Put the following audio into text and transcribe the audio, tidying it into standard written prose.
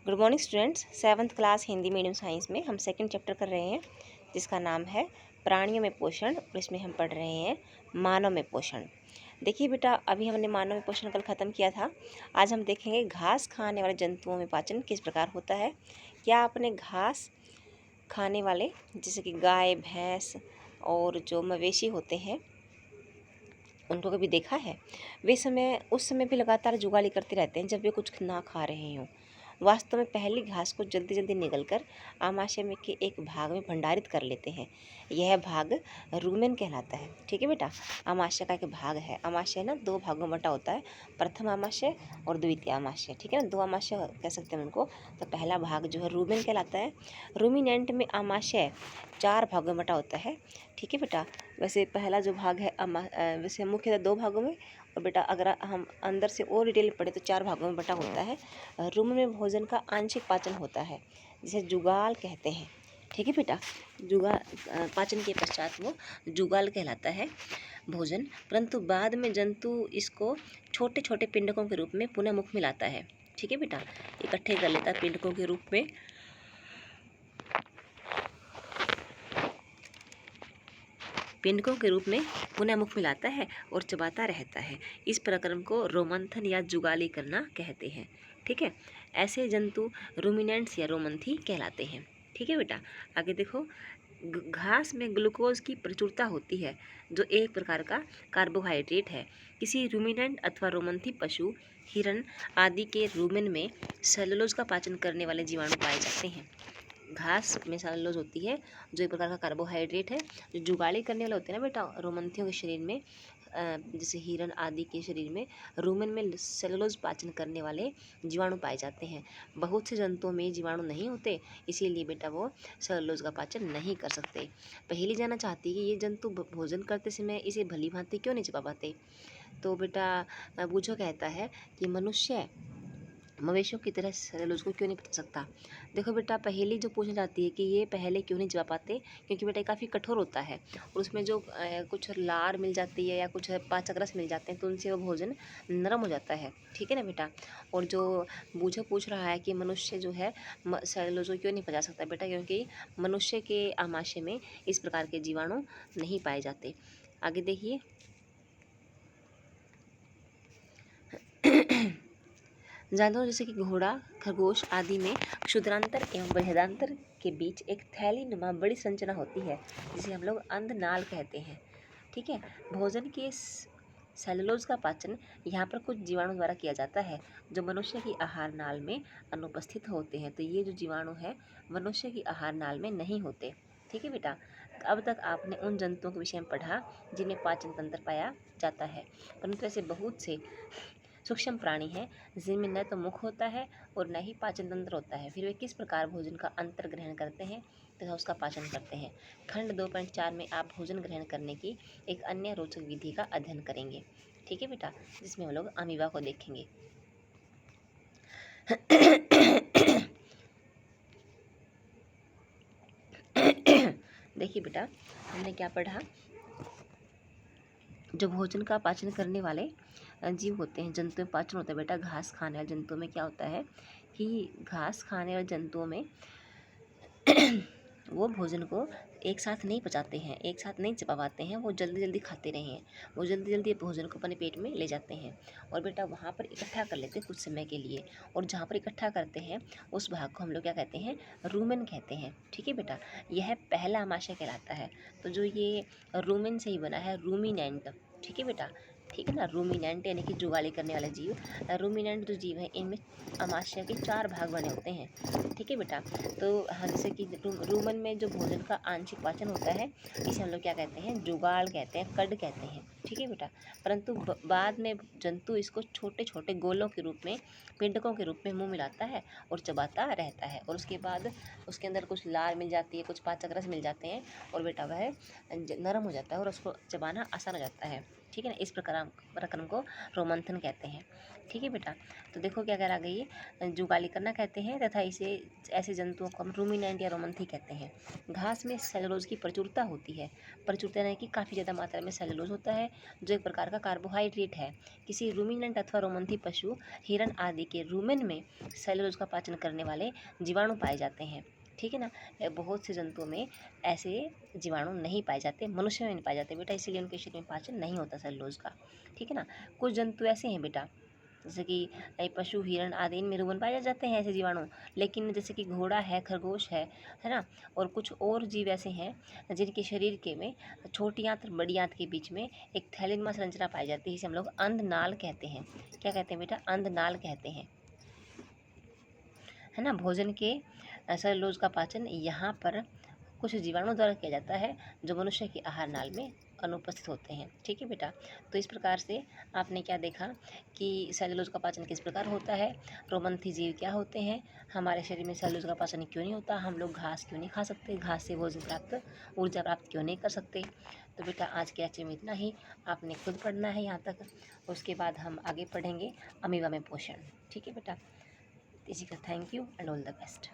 Good morning students. 7th class Hindi medium science में हम second chapter कर रहे हैं जिसका नाम है प्राणियों में पोषण, और इसमें हम पढ़ रहे हैं मानव में पोषण। देखिए बेटा, अभी हमने मानव में पोषण कल ख़त्म किया था। आज हम देखेंगे घास खाने वाले जंतुओं में पाचन किस प्रकार होता है। क्या आपने घास खाने वाले जैसे कि गाय, भैंस और जो मवेशी होते हैं उनको कभी देखा है? वे उस समय भी लगातार जुगाली करते रहते हैं जब वे कुछ ना खा रहे हों। वास्तव में पहली घास को जल्दी जल्दी निगलकर आमाशय में के एक भाग में भंडारित कर लेते हैं। यह भाग रूमेन कहलाता है। ठीक है बेटा, आमाशय का एक भाग है। आमाशय ना 2 भागों में बटा होता है, प्रथम आमाशय और द्वितीय आमाशय। ठीक है ना, 2 आमाशय कह सकते हैं उनको। तो पहला भाग जो है रूमेन कहलाता है। रूमिनेंट में आमाशय 4 भागों में बटा होता है। ठीक है बेटा, वैसे पहला जो भाग है वैसे मुख्यतः 2 भागों में, और बेटा अगर हम अंदर से और डिटेल पढ़े तो 4 भागों में बटा होता है। रूम में भोजन का आंशिक पाचन होता है जिसे जुगाल कहते हैं। ठीक है बेटा, पाचन के पश्चात वो जुगाल कहलाता है भोजन, परंतु बाद में जंतु इसको छोटे छोटे पिंडकों के रूप में पुनः मुख में लाता है। ठीक है बेटा, इकट्ठे कर लेता है पिंडकों के रूप में। पिंडकों के रूप में पुनः मुख में लाता है और चबाता रहता है। इस प्रक्रम को रोमंथन या जुगाली करना कहते हैं। ठीक है, ऐसे जंतु रूमिनेंट्स या रोमंथी कहलाते हैं। ठीक है बेटा, आगे देखो। घास में ग्लूकोज की प्रचुरता होती है जो एक प्रकार का कार्बोहाइड्रेट है। किसी रूमिनेंट अथवा रोमंथी पशु, हिरन आदि के रूमेन में सेलुलोज का पाचन करने वाले जीवाणु पाए जाते हैं। घास में सेलुलोज होती है जो एक प्रकार का कार्बोहाइड्रेट है। जो जुगाली करने वाले होते हैं ना बेटा, रोमंथियों के शरीर में जैसे हिरन आदि के शरीर में रूमेन में सेलुलोज पाचन करने वाले जीवाणु पाए जाते हैं। बहुत से जंतुओं में जीवाणु नहीं होते, इसीलिए बेटा वो सेलुलोज का पाचन नहीं कर सकते। पहेली जानना चाहती है कि ये जंतु भोजन करते समय इसे भली भांति क्यों नहीं चबा पाते। तो बेटा बूझो कहता है कि मनुष्य मवेशियों की तरह सेलुलोज को क्यों नहीं पचा सकता। देखो बेटा, पहेली जो पूछी जाती है कि ये पहले क्यों नहीं चबा पाते, क्योंकि बेटा काफ़ी कठोर होता है और उसमें जो कुछ लार मिल जाती है या कुछ पाचक रस मिल जाते हैं तो उनसे वो भोजन नरम हो जाता है। ठीक है ना बेटा। और जो बूझो पूछ रहा है कि मनुष्य जो है सेलुलोज को क्यों नहीं पचा सकता बेटा, क्योंकि मनुष्य के आमाशय में इस प्रकार के जीवाणु नहीं पाए जाते। आगे देखिए। जानवरों जैसे कि घोड़ा, खरगोश आदि में क्षुद्रांतर एवं बृहदांतर के बीच एक थैली नुमा बड़ी संरचना होती है जिसे हम लोग अंधनाल कहते हैं। ठीक है, भोजन के सेलुलोज का पाचन यहाँ पर कुछ जीवाणु द्वारा किया जाता है जो मनुष्य की आहार नाल में अनुपस्थित होते हैं। तो ये जो जीवाणु है मनुष्य की आहार नाल में नहीं होते। ठीक है बेटा, अब तक आपने उन जंतुओं के विषय में पढ़ा जिनमें पाचन तंत्र पाया जाता है, परंतु ऐसे बहुत से सूक्ष्म प्राणी हैं जिनमें न तो मुख होता है और न ही पाचन तंत्र होता है। फिर वे किस प्रकार भोजन का अंतर ग्रहण करते हैं तथा उसका पाचन करते हैं। खंड 2.4 में आप भोजन ग्रहण करने की एक अन्य रोचक विधि का अध्ययन करेंगे। ठीक है बेटा, जिसमें हम लोग अमीबा को देखेंगे। देखिए बेटा, हमने क्या पढ़ा। जो भोजन का पाचन करने वाले जीव होते हैं, जंतु में पाचन होता है बेटा। घास खाने वाले जंतुओं में क्या होता है कि घास खाने वाले जंतुओं में वो भोजन को एक साथ नहीं पचाते हैं, एक साथ नहीं चबा पाते हैं। वो जल्दी जल्दी खाते रहे हैं, वो जल्दी जल्दी भोजन को अपने पेट में ले जाते हैं और बेटा वहाँ पर इकट्ठा कर लेते हैं कुछ समय के लिए। और जहाँ पर इकट्ठा करते हैं उस भाग को हम लोग क्या कहते हैं, रूमेन कहते हैं। ठीक है बेटा, यह पहला आमाशय कहलाता है। तो जो ये रूमेन से ही बना है, रूमिनेंट। ठीक है बेटा, ठीक है ना, रूमिनेंट यानी कि जुगाली करने वाला जीव। रूमिनेंट जो जीव है इनमें आमाशय के 4 भाग बने होते हैं। ठीक है बेटा, तो हाँ, जैसे कि रूमन में जो भोजन का आंशिक पाचन होता है इसे हम लोग क्या कहते हैं, जुगाड़ कहते हैं, कड कहते हैं। ठीक है बेटा, परंतु बाद में जंतु इसको छोटे छोटे गोलों के रूप में, पिंडकों के रूप में मुंह मिलाता है और चबाता रहता है। और उसके बाद उसके अंदर कुछ लार मिल जाती है, कुछ पाचक रस मिल जाते हैं और बेटा वह नरम हो जाता है और उसको चबाना आसान हो जाता है। ठीक है ना। इस प्रक्रम को रोमंथन कहते हैं। ठीक है बेटा। तो देखो क्या कह गई है, जुगाली करना कहते हैं तथा इसे ऐसे जंतुओं को हम रूमिनेंट या रोमंथी कहते हैं। घास में सेलुलोज की प्रचुरता होती है। प्रचुरता यानी कि काफ़ी ज़्यादा मात्रा में सेलुलोज होता है, जो एक प्रकार का कार्बोहाइड्रेट है। किसी रूमिनेंट अथवा रोमंथी पशु, हिरण आदि के रूमेन में सेलुलोज का पाचन करने वाले जीवाणु पाए जाते हैं। ठीक है ना। बहुत से जंतुओं में ऐसे जीवाणु नहीं पाए जाते, मनुष्य में नहीं पाए जाते बेटा, इसीलिए उनके शरीर में पाचन नहीं होता सेलुलोज का। ठीक है ना। कुछ जंतु ऐसे हैं बेटा, जैसे कि पशु, हिरण आदि, इनमें रुमन पाए जाते हैं ऐसे जीवाणु, लेकिन जैसे कि घोड़ा है, खरगोश है ना, और कुछ और जीव ऐसे हैं जिनके शरीर के में छोटी आंत और बड़ी आंत के बीच में एक थैलेनमा संरचना पाई जाती है, जिसे हम लोग अंधनाल कहते हैं। क्या कहते हैं बेटा? अंधनाल कहते हैं, है ना। भोजन के सेलुलोज का पाचन यहाँ पर कुछ जीवाणु द्वारा किया जाता है, जो मनुष्य की आहार नाल में अनुपस्थित होते हैं। ठीक है बेटा। तो इस प्रकार से आपने क्या देखा कि सेलुलोज का पाचन किस प्रकार होता है, रोमंथी जीव क्या होते हैं, हमारे शरीर में सेलुलोज का पाचन क्यों नहीं होता, हम लोग घास क्यों नहीं खा सकते, घास से भोजन प्राप्त, ऊर्जा प्राप्त क्यों नहीं कर सकते। तो बेटा आज के लेक्चर में इतना ही, आपने खुद पढ़ना है यहाँ तक, उसके बाद हम आगे पढ़ेंगे अमीबा में पोषण। ठीक है बेटा। इसी का thank you and all the best.